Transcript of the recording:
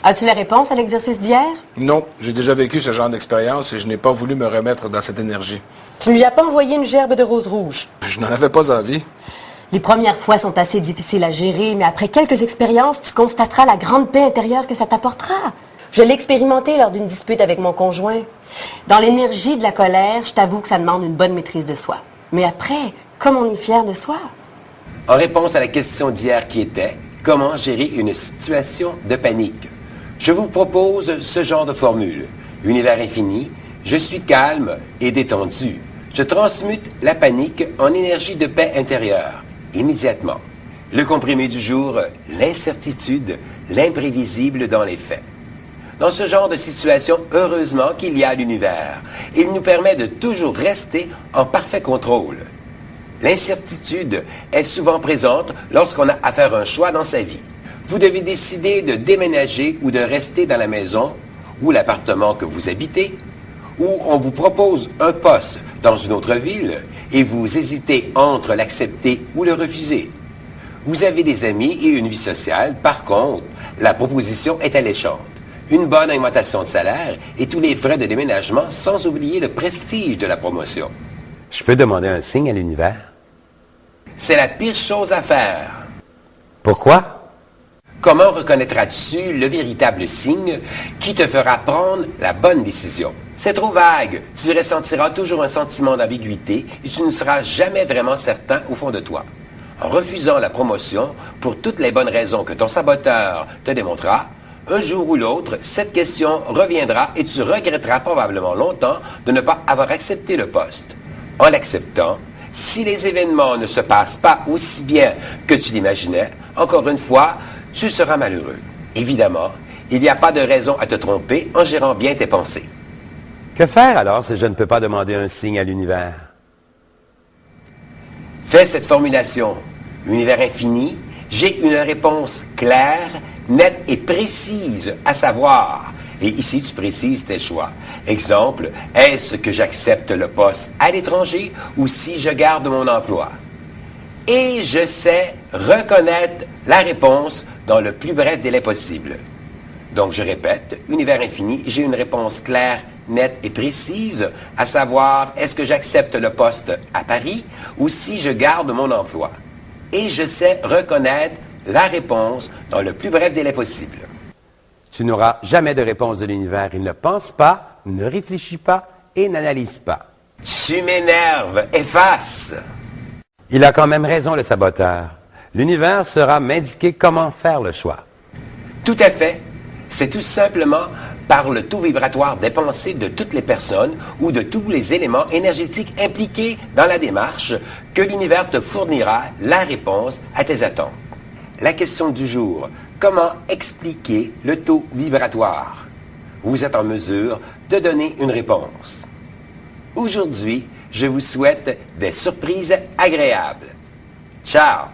As-tu la réponse à l'exercice d'hier? Non, j'ai déjà vécu ce genre d'expérience et je n'ai pas voulu me remettre dans cette énergie. Tu ne lui as pas envoyé une gerbe de roses rouges? Je n'en avais pas envie. Les premières fois sont assez difficiles à gérer, mais après quelques expériences, tu constateras la grande paix intérieure que ça t'apportera. Je l'ai expérimenté lors d'une dispute avec mon conjoint. Dans l'énergie de la colère, je t'avoue que ça demande une bonne maîtrise de soi. Mais après, comme on est fier de soi. En réponse à la question d'hier qui était « Comment gérer une situation de panique ?» Je vous propose ce genre de formule. Univers infini, je suis calme et détendu. Je transmute la panique en énergie de paix intérieure, immédiatement. Le comprimé du jour, l'incertitude, l'imprévisible dans les faits. Dans ce genre de situation, heureusement qu'il y a l'univers. Il nous permet de toujours rester en parfait contrôle. L'incertitude est souvent présente lorsqu'on a à faire un choix dans sa vie. Vous devez décider de déménager ou de rester dans la maison ou l'appartement que vous habitez, ou on vous propose un poste dans une autre ville et vous hésitez entre l'accepter ou le refuser. Vous avez des amis et une vie sociale, par contre, la proposition est alléchante. Une bonne augmentation de salaire et tous les frais de déménagement, sans oublier le prestige de la promotion. Je peux demander un signe à l'univers? C'est la pire chose à faire. Pourquoi? Comment reconnaîtras-tu le véritable signe qui te fera prendre la bonne décision? C'est trop vague. Tu ressentiras toujours un sentiment d'ambiguïté et tu ne seras jamais vraiment certain au fond de toi. En refusant la promotion, pour toutes les bonnes raisons que ton saboteur te démontrera, un jour ou l'autre, cette question reviendra et tu regretteras probablement longtemps de ne pas avoir accepté le poste. En l'acceptant, si les événements ne se passent pas aussi bien que tu l'imaginais, encore une fois, tu seras malheureux. Évidemment, il n'y a pas de raison à te tromper en gérant bien tes pensées. Que faire alors si je ne peux pas demander un signe à l'univers? Fais cette formulation. Univers infini, j'ai une réponse claire, nette et précise à savoir. Et ici, tu précises tes choix. Exemple, est-ce que j'accepte le poste à l'étranger ou si je garde mon emploi? Et je sais reconnaître la réponse dans le plus bref délai possible. Donc, je répète, univers infini, j'ai une réponse claire, nette et précise, à savoir, est-ce que j'accepte le poste à Paris ou si je garde mon emploi? Et je sais reconnaître la réponse dans le plus bref délai possible. Tu n'auras jamais de réponse de l'univers. Il ne pense pas, ne réfléchit pas et n'analyse pas. Tu m'énerves, efface! Il a quand même raison, le saboteur. L'univers saura m'indiquer comment faire le choix. Tout à fait. C'est tout simplement par le taux vibratoire des pensées de toutes les personnes ou de tous les éléments énergétiques impliqués dans la démarche que l'univers te fournira la réponse à tes attentes. La question du jour, comment expliquer le taux vibratoire? Vous êtes en mesure de donner une réponse. Aujourd'hui, je vous souhaite des surprises agréables. Ciao!